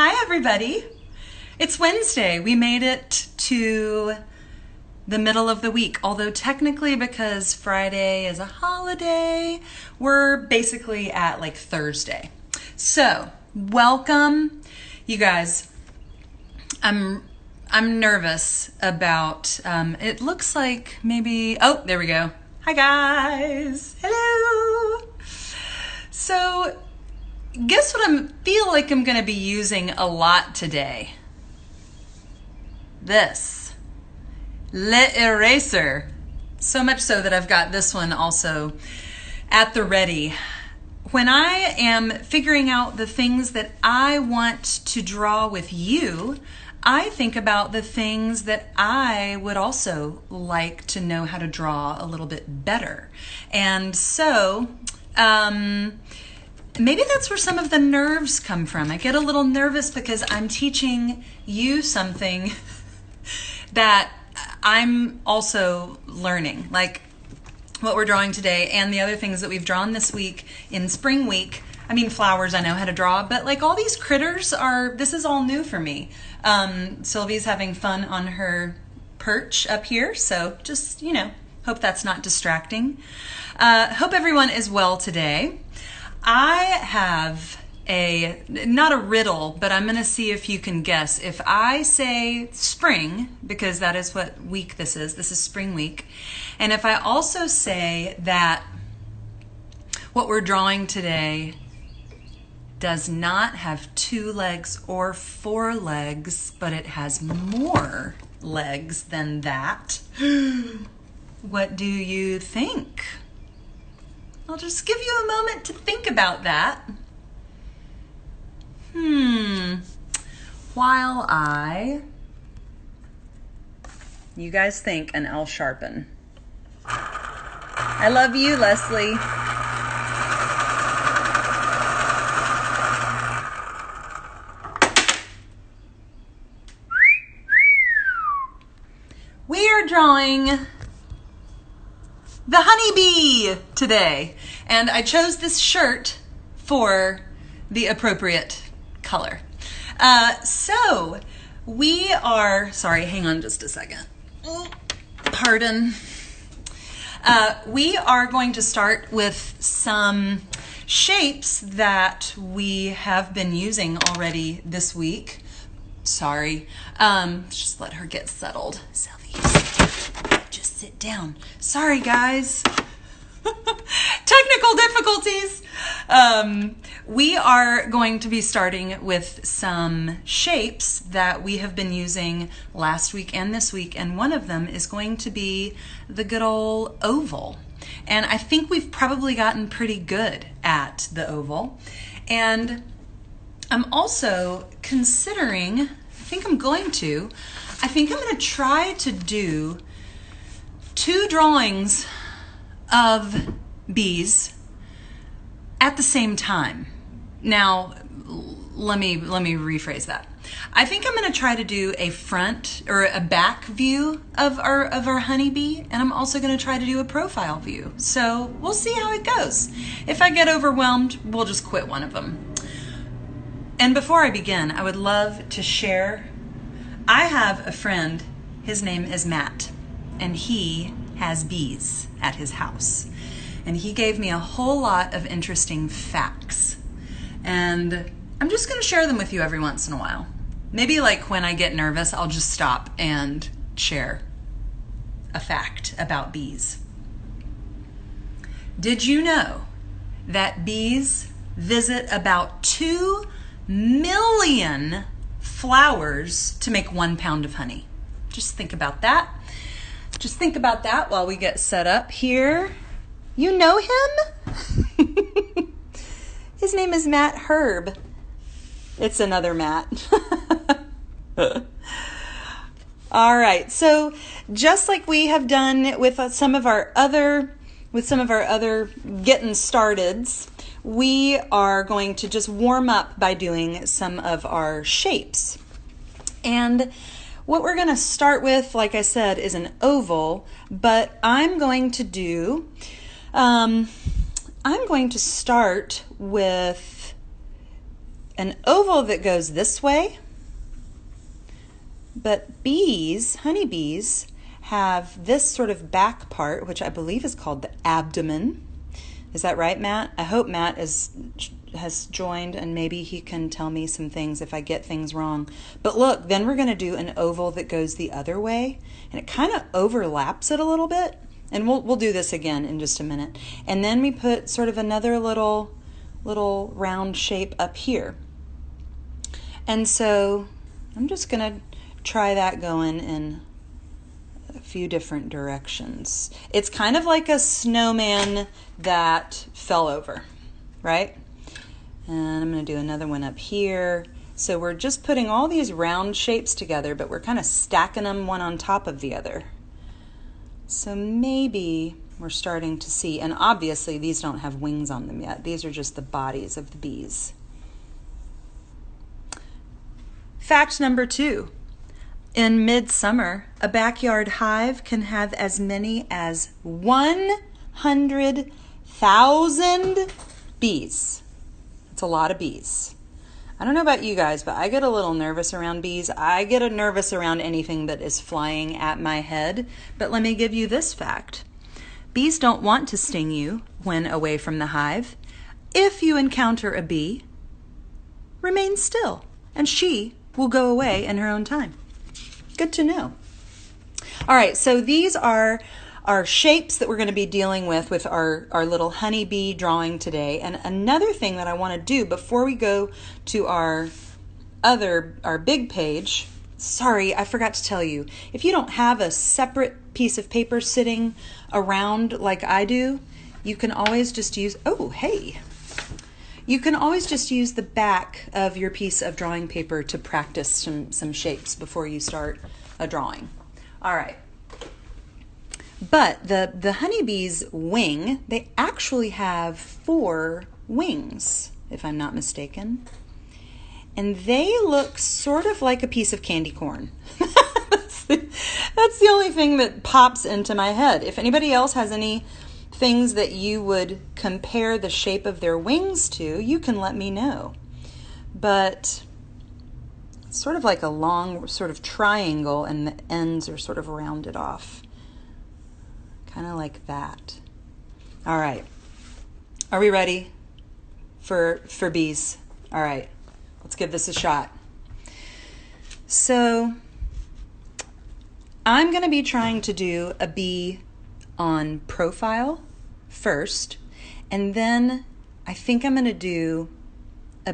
Hi everybody. It's Wednesday. We made it to the middle of the week, although technically because Friday is a holiday, we're basically at like Thursday. So, welcome you guys. I'm nervous about, it looks like maybe, oh, there we go. Hi guys. Hello. So, guess what I feel like I'm going to be using a lot today? This. Le Eraser. So much so that I've got this one also at the ready. When I am figuring out the things that I want to draw with you, I think about the things that I would also like to know how to draw a little bit better. And so, maybe that's where some of the nerves come from. I get a little nervous because I'm teaching you something that I'm also learning, like what we're drawing today and the other things that we've drawn this week in Spring Week. I mean, flowers I know how to draw, but like all these critters this is all new for me. Sylvie's having fun on her perch up here, so just, hope that's not distracting. Hope everyone is well today. I have not a riddle, but I'm going to see if you can guess. If I say spring, because that is what week this is Spring Week, and if I also say that what we're drawing today does not have 2 legs or 4 legs, but it has more legs than that, what do you think? I'll just give you a moment to think about that. While you guys think, and I'll sharpen. I love you, Leslie. We are drawing the honeybee today, and I chose this shirt for the appropriate color. So we are, sorry, hang on just a second. Pardon. We are going to start with some shapes that we have been using already this week. Sorry, just let her get settled. Sylvie, just sit down. Sorry, guys. Technical difficulties. We are going to be starting with some shapes that we have been using last week and this week, and one of them is going to be the good old oval. And I think we've probably gotten pretty good at the oval. And I'm also considering, I think I'm going to try to do 2 drawings of bees at the same time. Now, let me rephrase that. I think I'm going to try to do a front or a back view of our honeybee, and I'm also going to try to do a profile view. So we'll see how it goes. If I get overwhelmed, we'll just quit one of them. And before I begin, I would love to share. I have a friend, his name is Matt, and he has bees at his house. And he gave me a whole lot of interesting facts. And I'm just going to share them with you every once in a while. Maybe like when I get nervous, I'll just stop and share a fact about bees. Did you know that bees visit about 2 million flowers to make 1 pound of honey? Just think about that. Just think about that while we get set up here. You know him? His name is Matt Herb. It's another Matt. All right. So just like we have done with some of our other getting starteds, we are going to just warm up by doing some of our shapes. And what we're going to start with, like I said, is an oval, but I'm going to start with an oval that goes this way, but bees, honeybees, have this sort of back part, which I believe is called the abdomen. Is that right, Matt? I hope Matt has joined, and maybe he can tell me some things if I get things wrong. But look, then we're going to do an oval that goes the other way, and it kind of overlaps it a little bit. And we'll do this again in just a minute. And then we put sort of another little round shape up here. And so I'm just going to try that going in a few different directions. It's kind of like a snowman that fell over, right? And I'm going to do another one up here. So we're just putting all these round shapes together, but we're kind of stacking them one on top of the other. So maybe we're starting to see, and obviously these don't have wings on them yet. These are just the bodies of the bees. Fact number 2. In midsummer, a backyard hive can have as many as 100,000 bees. It's a lot of bees. I don't know about you guys, but I get a little nervous around bees. I get nervous around anything that is flying at my head. But let me give you this fact. Bees don't want to sting you when away from the hive. If you encounter a bee, remain still, and she will go away in her own time. Good to know. All right, so these are our shapes that we're going to be dealing with our little honeybee drawing today. And another thing that I want to do before we go to our big page, sorry, I forgot to tell you, if you don't have a separate piece of paper sitting around like I do, you can always just use, you can always just use the back of your piece of drawing paper to practice some shapes before you start a drawing. All right. But the honeybee's wing, they actually have 4 wings, if I'm not mistaken. And they look sort of like a piece of candy corn. That's the only thing that pops into my head. If anybody else has any things that you would compare the shape of their wings to, you can let me know. But it's sort of like a long sort of triangle, and the ends are sort of rounded off. Kind of like that. All right. Are we ready for bees? All right. Let's give this a shot. So I'm going to be trying to do a bee on profile first, and then I think I'm going to do a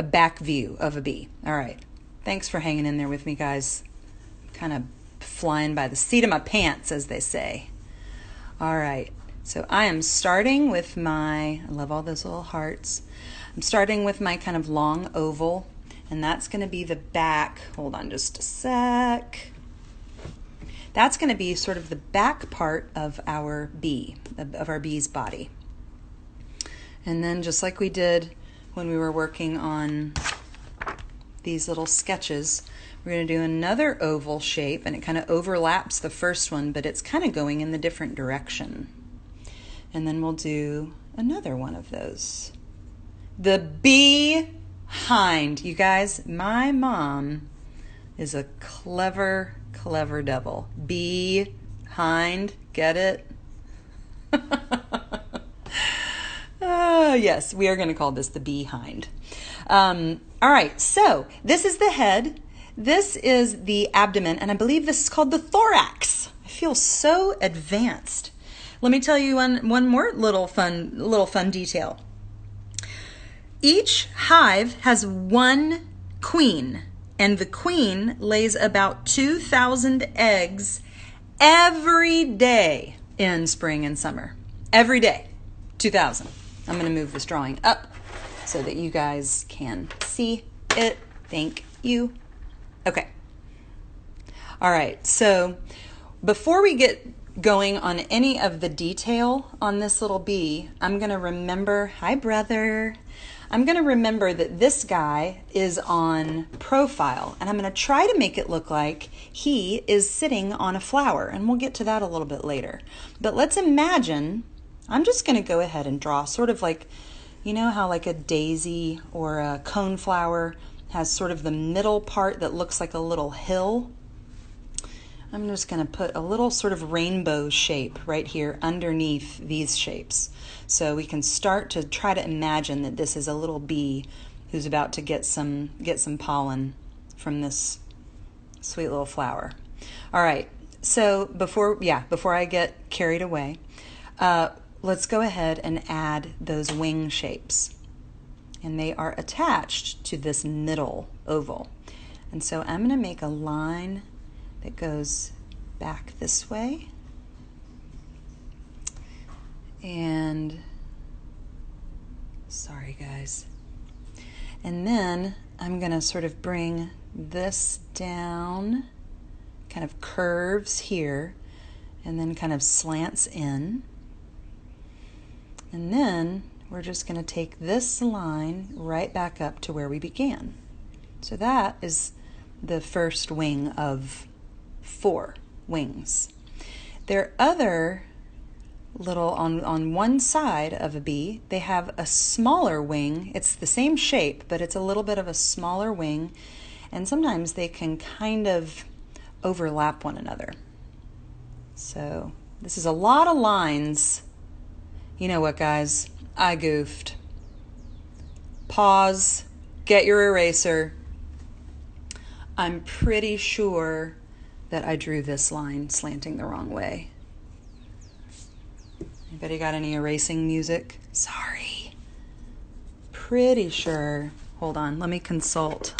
back view of a bee. All right. Thanks for hanging in there with me, guys. Kind of flying by the seat of my pants, as they say. All right, so I am starting with I love all those little hearts. I'm starting with my kind of long oval, and that's going to be the back. Hold on just a sec. That's going to be sort of the back part of our bee, of our bee's body. And then just like we did when we were working on these little sketches, we're going to do another oval shape, and it kind of overlaps the first one, but it's kind of going in the different direction. And then we'll do another one of those. The bee hind. You guys, my mom is a clever devil. Bee hind, get it? Yes, we are going to call this the bee hind. All right, so this is the head. This is the abdomen, and I believe this is called the thorax. I feel so advanced. Let me tell you one more little fun detail. Each hive has 1 queen, and the queen lays about 2,000 eggs every day in spring and summer. Every day, 2,000. I'm going to move this drawing up so that you guys can see it. Thank you. Okay. All right, so before we get going on any of the detail on this little bee, I'm going to remember, hi brother, I'm going to remember that this guy is on profile, and I'm going to try to make it look like he is sitting on a flower, and we'll get to that a little bit later. But let's imagine, I'm just going to go ahead and draw sort of like You know how like a daisy or a coneflower has sort of the middle part that looks like a little hill? I'm just going to put a little sort of rainbow shape right here underneath these shapes. So we can start to try to imagine that this is a little bee who's about to get some pollen from this sweet little flower. All right, so before I get carried away, let's go ahead and add those wing shapes. And they are attached to this middle oval. And so I'm going to make a line that goes back this way. And sorry guys. And then I'm going to sort of bring this down, kind of curves here, and then kind of slants in. And then we're just going to take this line right back up to where we began. So that is the first wing of 4 wings. There are other little, on one side of a bee, they have a smaller wing. It's the same shape, but it's a little bit of a smaller wing, and sometimes they can kind of overlap one another. So this is a lot of lines. You know what, guys? I goofed. Pause, get your eraser. I'm pretty sure that I drew this line slanting the wrong way. Anybody got any erasing music? Sorry. Pretty sure. Hold on, let me consult.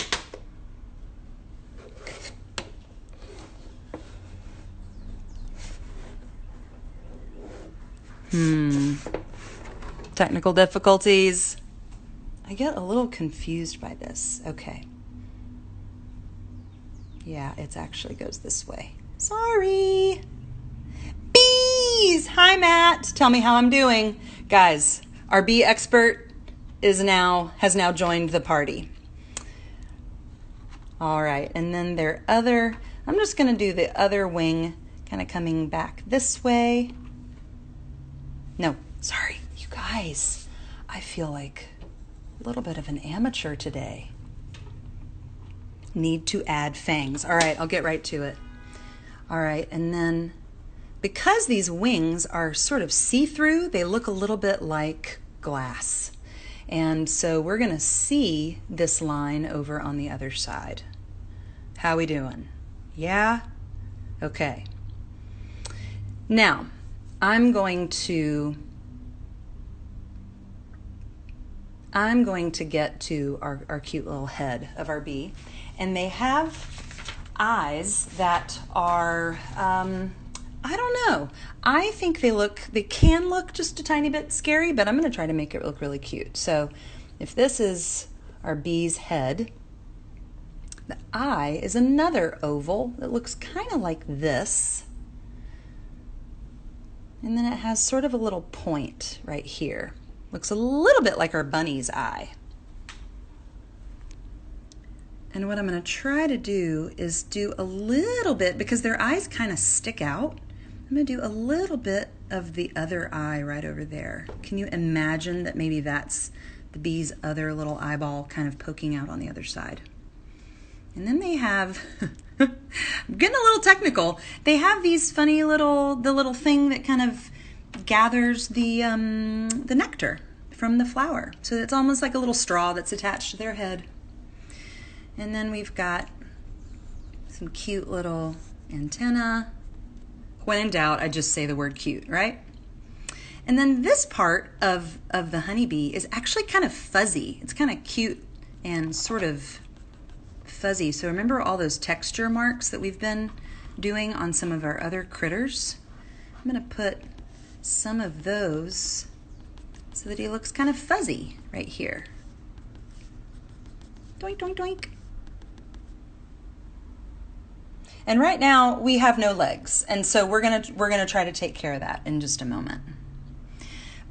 Technical difficulties. I get a little confused by this. Okay. Yeah, it actually goes this way. Sorry. Bees! Hi, Matt. Tell me how I'm doing. Guys, our bee expert has now joined the party. All right, and then I'm just going to do the other wing kind of coming back this way. No, sorry, you guys. I feel like a little bit of an amateur today. Need to add fangs. All right, I'll get right to it. All right, and then because these wings are sort of see-through, they look a little bit like glass. And so we're going to see this line over on the other side. How we doing? Yeah? Okay. Now, I'm going to get to our cute little head of our bee. And they have eyes that are, I don't know. I think they can look just a tiny bit scary, but I'm going to try to make it look really cute. So if this is our bee's head, the eye is another oval that looks kind of like this. And then it has sort of a little point right here. Looks a little bit like our bunny's eye. And what I'm going to try to do is do a little bit, because their eyes kind of stick out, I'm going to do a little bit of the other eye right over there. Can you imagine that maybe that's the bee's other little eyeball kind of poking out on the other side? And then they have, I'm getting a little technical, they have these funny the little thing that kind of gathers the nectar from the flower. So it's almost like a little straw that's attached to their head. And then we've got some cute little antenna. When in doubt, I just say the word cute, right? And then this part of the honeybee is actually kind of fuzzy. It's kind of cute and sort of fuzzy. So remember all those texture marks that we've been doing on some of our other critters? I'm going to put some of those so that he looks kind of fuzzy right here. Doink, doink, doink. And right now we have no legs, and so we're gonna try to take care of that in just a moment.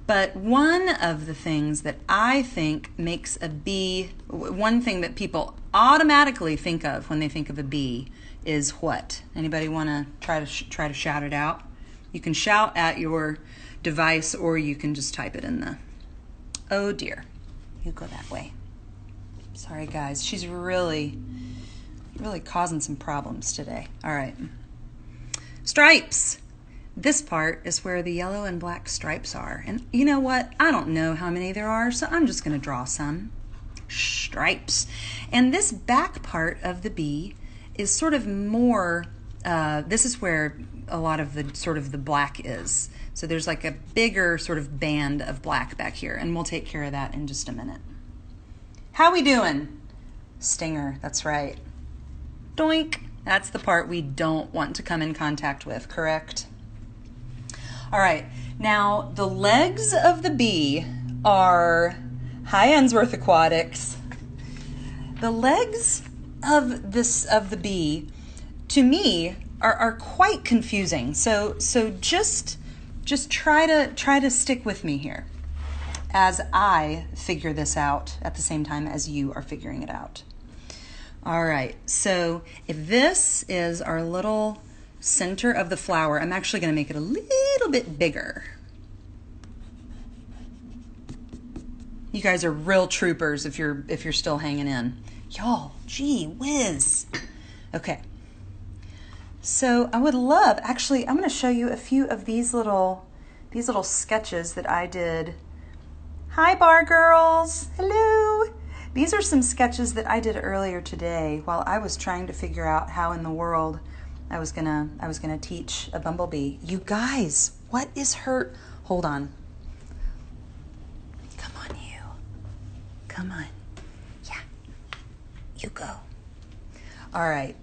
But one of the things that I think makes a bee, one thing that people automatically think of when they think of a bee is what? Anybody want to try to shout it out? You can shout at your device, or you can just type it in the Oh dear, you go that way. Sorry guys, she's really causing some problems today. All right. Stripes. This part is where the yellow and black stripes are. And you know what? I don't know how many there are, so I'm just going to draw some stripes. And this back part of the bee is sort of more, this is where a lot of the sort of the black is. So there's like a bigger sort of band of black back here, and we'll take care of that in just a minute. How we doing? Stinger, that's right. Doink. That's the part we don't want to come in contact with, correct? All right, now the legs of the bee are, hi Unsworth Aquatics. The legs of the bee, to me, are quite confusing. So just try to stick with me here as I figure this out at the same time as you are figuring it out. All right, so if this is our little center of the flower, I'm actually going to make it a little bit bigger. You guys are real troopers if you're still hanging in. Y'all, gee whiz. Okay. So I would love, actually, I'm going to show you a few of these little sketches that I did. Hi, bar girls. Hello. These are some sketches that I did earlier today while I was trying to figure out how in the world I was gonna teach a bumblebee. You guys, what is her? Hold on. Come on, you. Come on. Yeah. You go. All right.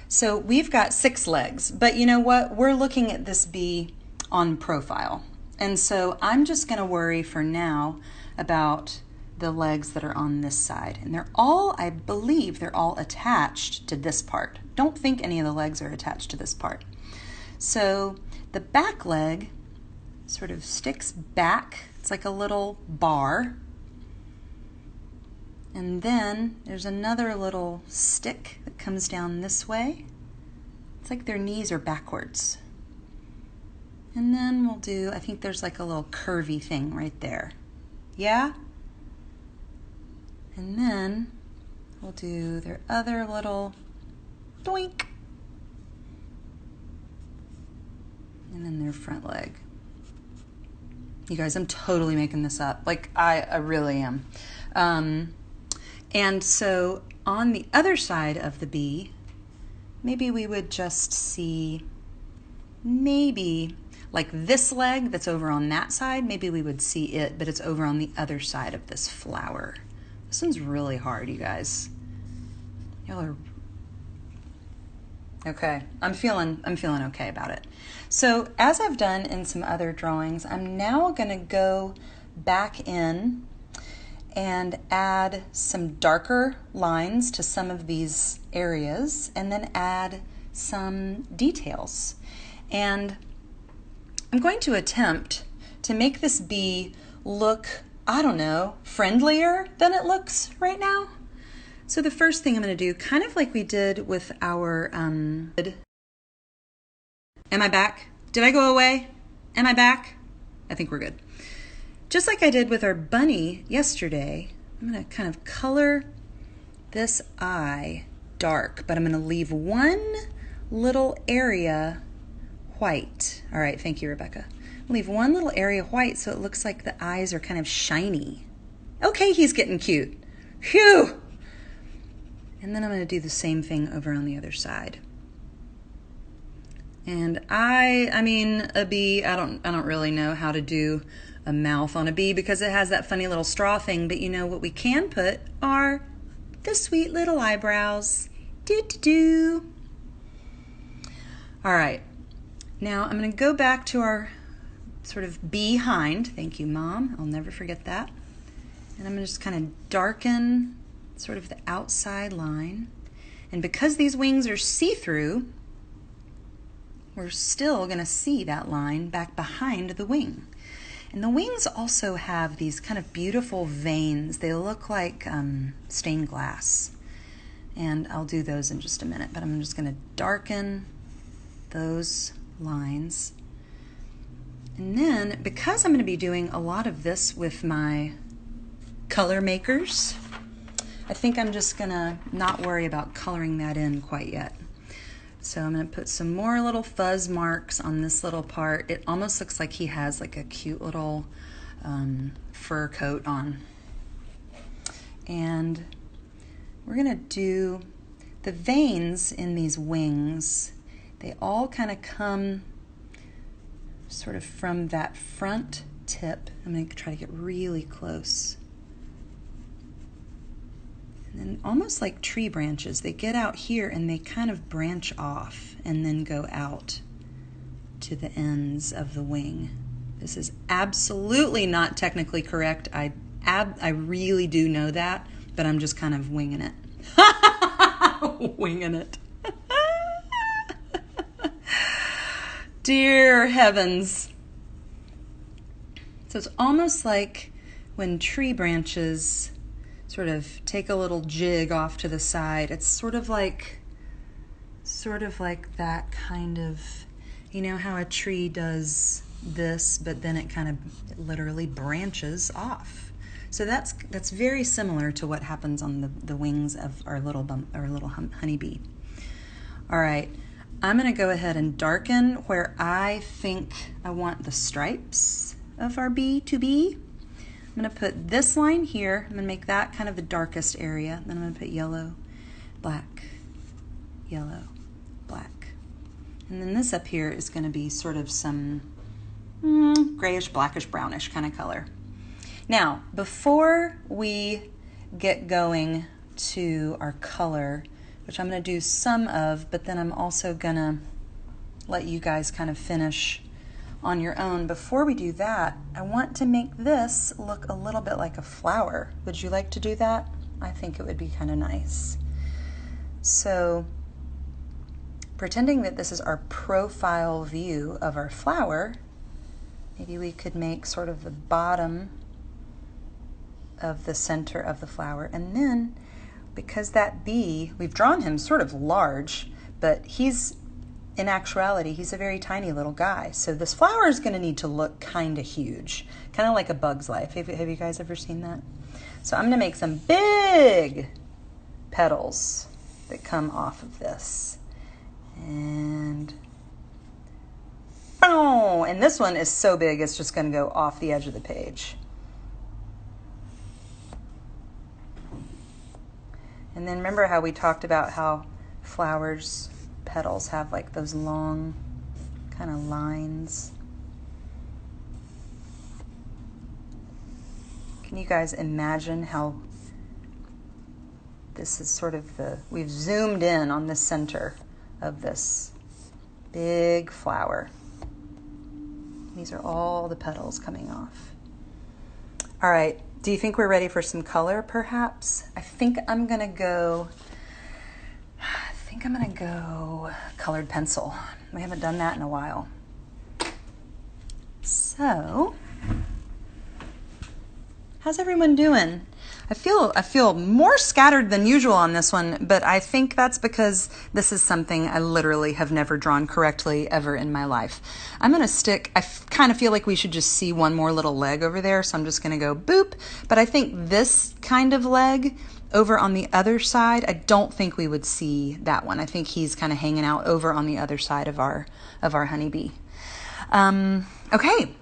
So we've got 6 legs, but you know what? We're looking at this bee on profile. And so I'm just gonna worry for now about the legs that are on this side. And they're all, I believe they're all attached to this part. Don't think any of the legs are attached to this part. So the back leg sort of sticks back. It's like a little bar. And then there's another little stick that comes down this way. It's like their knees are backwards. And then we'll do, I think there's like a little curvy thing right there. Yeah? And then we'll do their other little doink. And then their front leg. You guys, I'm totally making this up. Like, I really am. And so on the other side of the bee, maybe we would just see, maybe like this leg that's over on that side, maybe we would see it, but it's over on the other side of this flower. This one's really hard, you guys. Y'all are okay. I'm feeling okay about it. So as I've done in some other drawings, I'm now gonna go back in and add some darker lines to some of these areas, and then add some details. And I'm going to attempt to make this bee look, I don't know, friendlier than it looks right now. So the first thing I'm going to do, kind of like we did with our, am I back? Did I go away? Am I back? I think we're good. Just like I did with our bunny yesterday, I'm going to kind of color this eye dark, but I'm going to leave one little area white. All right, thank you, Rebecca. Leave one little area white so it looks like the eyes are kind of shiny. Okay, he's getting cute. Phew! And then I'm going to do the same thing over on the other side. And I mean, a bee, I don't really know how to do a mouth on a bee because it has that funny little straw thing, but you know what we can put are the sweet little eyebrows. Do-do-do. All right. Now I'm going to go back to our sort of behind. Thank you, Mom. I'll never forget that. And I'm going to just kind of darken sort of the outside line. And because these wings are see-through, we're still going to see that line back behind the wing. And the wings also have these kind of beautiful veins. They look like stained glass. And I'll do those in just a minute, but I'm just going to darken those lines. And then, because I'm going to be doing a lot of this with my color makers. I think I'm just gonna not worry about coloring that in quite yet. So I'm gonna put some more little fuzz marks on this little part. It almost looks like he has like a cute little fur coat on. And we're gonna do the veins in these wings. They all kind of come sort of from that front tip. I'm gonna try to get really close. And then almost like tree branches, they get out here and they kind of branch off and then go out to the ends of the wing. This is absolutely not technically correct. I really do know that, but I'm just kind of winging it. Winging it. Dear heavens. So it's almost like when tree branches sort of take a little jig off to the side. It's sort of like that kind of, you know how a tree does this, but then it kind of literally branches off. So that's very similar to what happens on the wings of our little honeybee. All right, I'm gonna go ahead and darken where I think I want the stripes of our bee to be. I'm gonna put this line here. I'm gonna make that kind of the darkest area. Then I'm gonna put yellow, black, yellow, black. And then this up here is gonna be sort of some grayish, blackish, brownish kind of color. Now, before we get going to our color, which I'm gonna do some of, but then I'm also gonna let you guys kind of finish on your own. Before we do that, I want to make this look a little bit like a flower. Would you like to do that? I think it would be kind of nice. So, pretending that this is our profile view of our flower, maybe we could make sort of the bottom of the center of the flower. And then, because that bee, we've drawn him sort of large, but in actuality, he's a very tiny little guy. So this flower is going to need to look kind of huge, kind of like A Bug's Life. Have you guys ever seen that? So I'm going to make some big petals that come off of this. And this one is so big, it's just going to go off the edge of the page. And then remember how we talked about how flowers' petals have like those long kind of lines. Can you guys imagine how this is sort of we've zoomed in on the center of this big flower. These are all the petals coming off. All right, do you think we're ready for some color perhaps? I think I'm gonna go colored pencil. We haven't done that in a while. So, how's everyone doing? I feel more scattered than usual on this one, but I think that's because this is something I literally have never drawn correctly ever in my life. I'm gonna I kind of feel like we should just see one more little leg over there, so I'm just gonna go boop. But I think this kind of leg over on the other side, I don't think we would see that one. I think he's kind of hanging out over on the other side of our honeybee. Okay,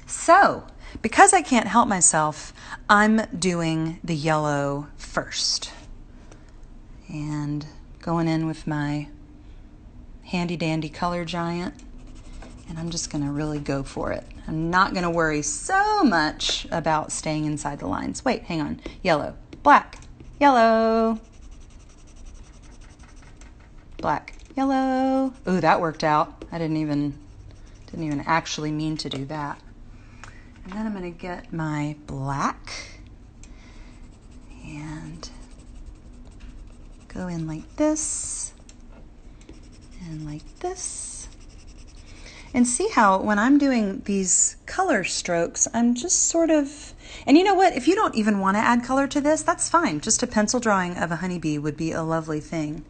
so because I can't help myself, I'm doing the yellow first. And going in with my handy dandy color giant, and I'm just gonna really go for it. I'm not gonna worry so much about staying inside the lines. Wait, hang on. Yellow, black, yellow, black, yellow. Ooh, that worked out. I didn't even actually mean to do that. And then I'm going to get my black and go in like this and like this. And see how when I'm doing these color strokes, I'm just sort of, and you know what, if you don't even want to add color to this, that's fine. Just a pencil drawing of a honeybee would be a lovely thing.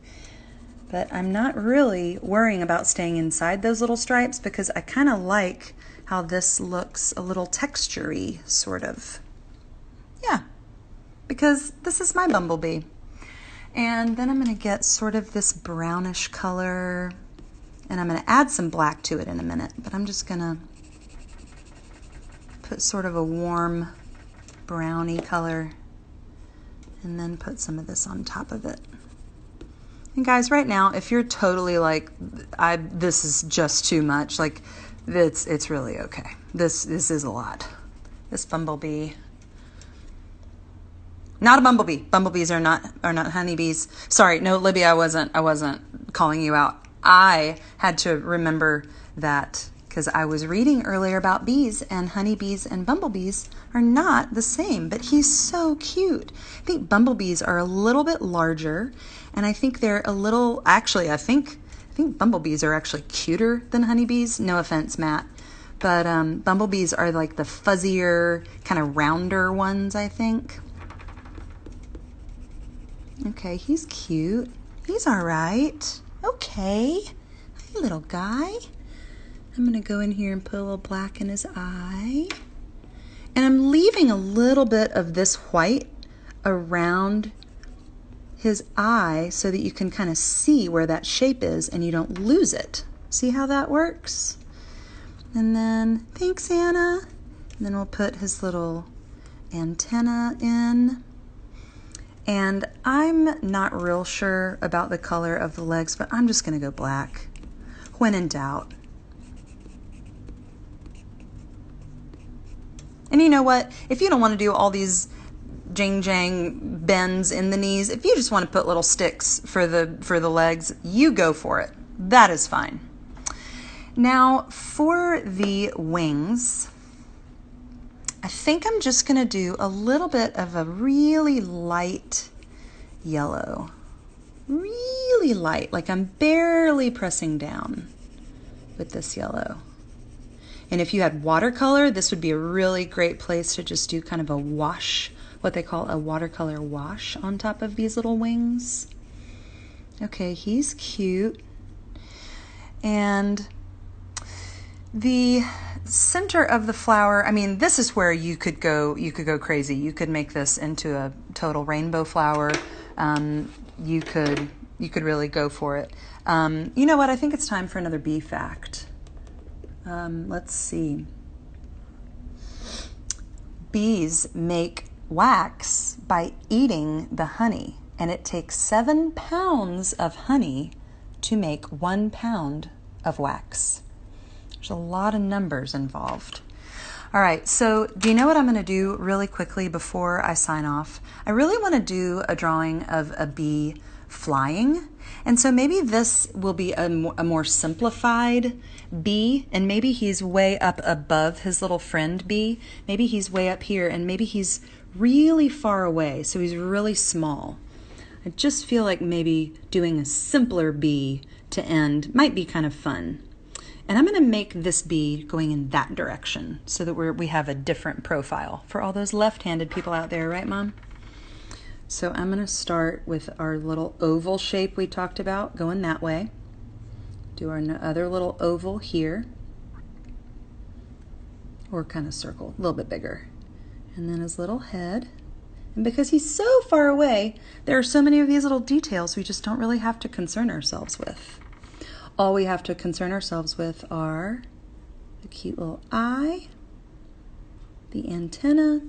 But I'm not really worrying about staying inside those little stripes because I kind of like how this looks a little texture-y, sort of. Yeah, because this is my bumblebee. And then I'm going to get sort of this brownish color, and I'm going to add some black to it in a minute, but I'm just going to put sort of a warm browny color and then put some of this on top of it. And guys, right now, if you're totally like, this is just too much, like it's really okay. This is a lot. This bumblebee, not a bumblebee. Bumblebees are not honeybees. Sorry, no, Libby, I wasn't calling you out. I had to remember that because I was reading earlier about bees, and honeybees and bumblebees are not the same, but he's so cute. I think bumblebees are a little bit larger, and I think they're a little, actually, I think bumblebees are actually cuter than honeybees. No offense, Matt. But bumblebees are like the fuzzier, kind of rounder ones, I think. Okay, he's cute. He's all right. Okay. Hi, little guy. I'm going to go in here and put a little black in his eye. And I'm leaving a little bit of this white around his eye so that you can kind of see where that shape is and you don't lose it. See how that works? And then, thanks, Anna. And then we'll put his little antenna in. And I'm not real sure about the color of the legs, but I'm just going to go black when in doubt. And you know what? If you don't want to do all these jang bends in the knees, if you just want to put little sticks for the legs, you go for it. That is fine. Now for the wings, I think I'm just going to do a little bit of a really light yellow. Really light, like I'm barely pressing down with this yellow. And if you had watercolor, this would be a really great place to just do kind of a wash, what they call a watercolor wash on top of these little wings. Okay, he's cute. And the center of the flower, I mean, this is where you could go crazy. You could make this into a total rainbow flower. You could really go for it. You know what? I think it's time for another bee fact. Let's see. Bees make wax by eating the honey, and it takes 7 pounds of honey to make 1 pound of wax. There's a lot of numbers involved. All right, so do you know what I'm going to do really quickly before I sign off? I really want to do a drawing of a bee flying. And so maybe this will be a more simplified bee, and maybe he's way up above his little friend bee. Maybe he's way up here, and maybe he's really far away, so he's really small. I just feel like maybe doing a simpler bee to end might be kind of fun. And I'm going to make this bee going in that direction so that we have a different profile for all those left-handed people out there, right, Mom? So I'm going to start with our little oval shape we talked about, going that way. Do our other little oval here, or kind of circle, a little bit bigger. And then his little head. And because he's so far away, there are so many of these little details we just don't really have to concern ourselves with. All we have to concern ourselves with are the cute little eye, the antenna.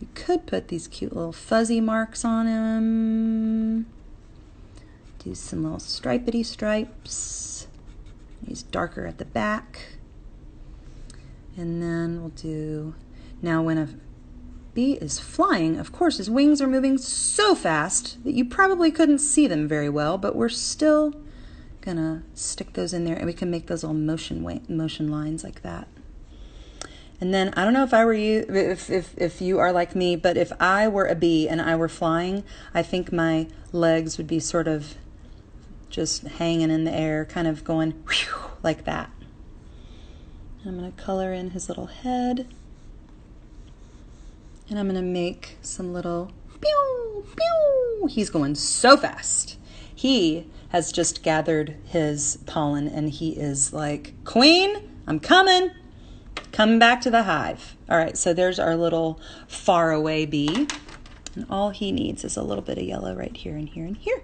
We could put these cute little fuzzy marks on him. Do some little stripedy stripes. He's darker at the back. And then we'll do, now when a bee is flying, of course his wings are moving so fast that you probably couldn't see them very well, but we're still gonna stick those in there, and we can make those little motion lines like that. And then I don't know if I were you, if you are like me, but if I were a bee and I were flying, I think my legs would be sort of just hanging in the air, kind of going whew, like that. I'm going to color in his little head, and I'm going to make some little pew, pew. He's going so fast. He has just gathered his pollen, and he is like, Queen, I'm coming. Come back to the hive. All right, so there's our little faraway bee. And all he needs is a little bit of yellow right here and here and here.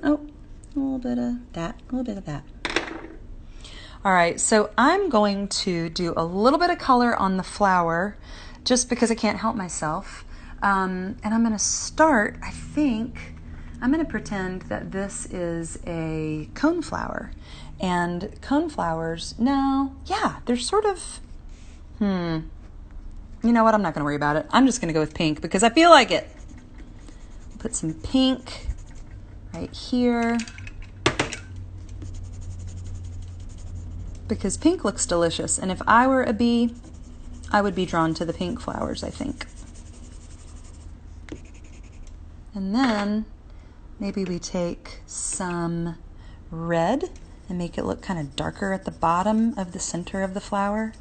Oh, a little bit of that, a little bit of that. All right, so I'm going to do a little bit of color on the flower just because I can't help myself. And I'm going to start, I think, I'm going to pretend that this is a coneflower. And coneflowers, no, yeah, they're sort of, you know what, I'm not going to worry about it. I'm just going to go with pink because I feel like it. Put some pink right here because pink looks delicious. And if I were a bee, I would be drawn to the pink flowers, I think. And then maybe we take some red and make it look kind of darker at the bottom of the center of the flower.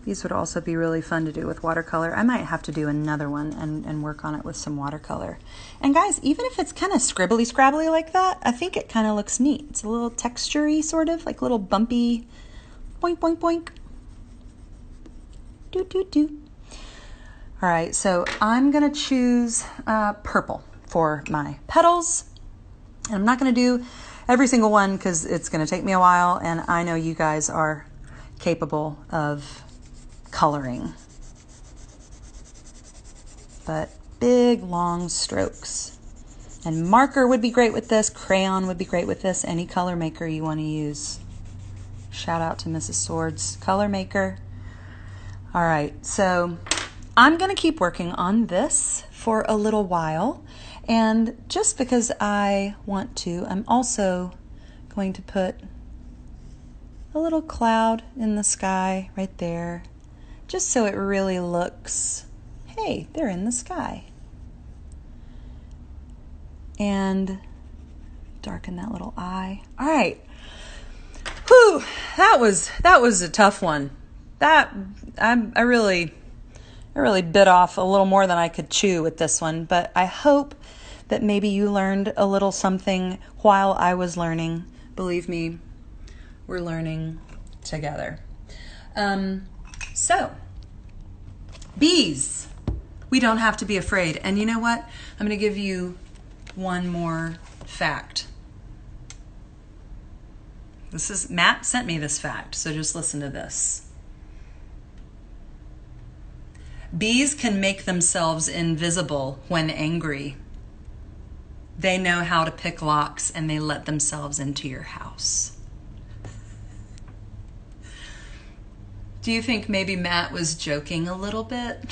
These would also be really fun to do with watercolor. I might have to do another one and work on it with some watercolor. And guys, even if it's kind of scribbly scrabbly like that, I think it kind of looks neat. It's a little texture-y sort of, like little bumpy, boink, boink, boink. Doo, doo, doo. All right, so I'm gonna choose purple for my petals. And I'm not gonna do every single one because it's gonna take me a while, and I know you guys are capable of coloring. But big, long strokes. And marker would be great with this, crayon would be great with this, any color maker you wanna use. Shout out to Mrs. Swords, color maker. All right, so I'm gonna keep working on this for a little while, and just because I want to, I'm also going to put a little cloud in the sky right there, just so it really looks, hey, they're in the sky. And darken that little eye. All right, whew, that was a tough one. I really bit off a little more than I could chew with this one, but I hope that maybe you learned a little something while I was learning. Believe me, we're learning together. So, bees. We don't have to be afraid. And you know what? I'm going to give you one more fact. Matt sent me this fact, so just listen to this. Bees can make themselves invisible when angry. They know how to pick locks and they let themselves into your house. Do you think maybe Matt was joking a little bit?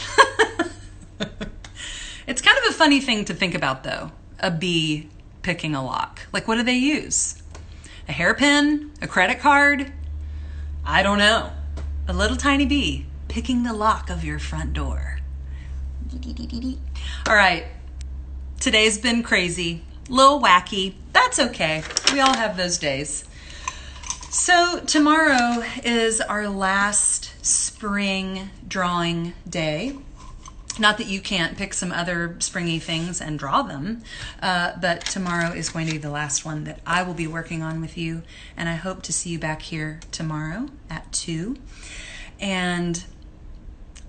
It's kind of a funny thing to think about though, a bee picking a lock. Like, what do they use? A hairpin? A credit card? I don't know. A little tiny bee picking the lock of your front door. All right, today's been crazy, a little wacky. That's okay, we all have those days. So tomorrow is our last spring drawing day. Not that you can't pick some other springy things and draw them, but tomorrow is going to be the last one that I will be working on with you, and I hope to see you back here tomorrow at 2. And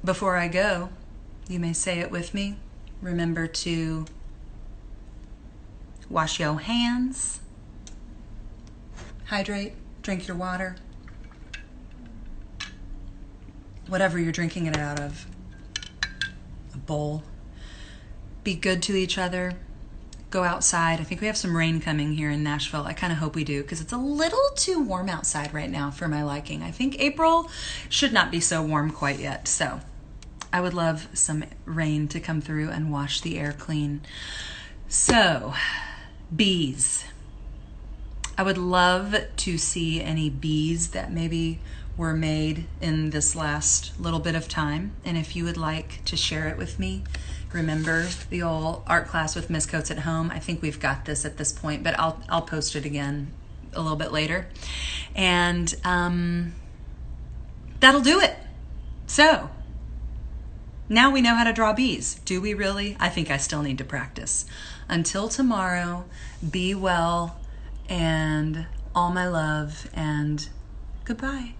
before I go, you may say it with me. Remember to wash your hands, hydrate, drink your water, whatever you're drinking it out of, a bowl. Be good to each other. Go outside. I think we have some rain coming here in Nashville. I kind of hope we do because it's a little too warm outside right now for my liking. I think April should not be so warm quite yet. So I would love some rain to come through and wash the air clean. So, bees. I would love to see any bees that maybe were made in this last little bit of time. And if you would like to share it with me, remember the old art class with Miss Coates at home. I think we've got this at this point, but I'll post it again a little bit later. And that'll do it. So, Now we know how to draw bees. Do we really? I think I still need to practice. Until tomorrow, be well and all my love and goodbye.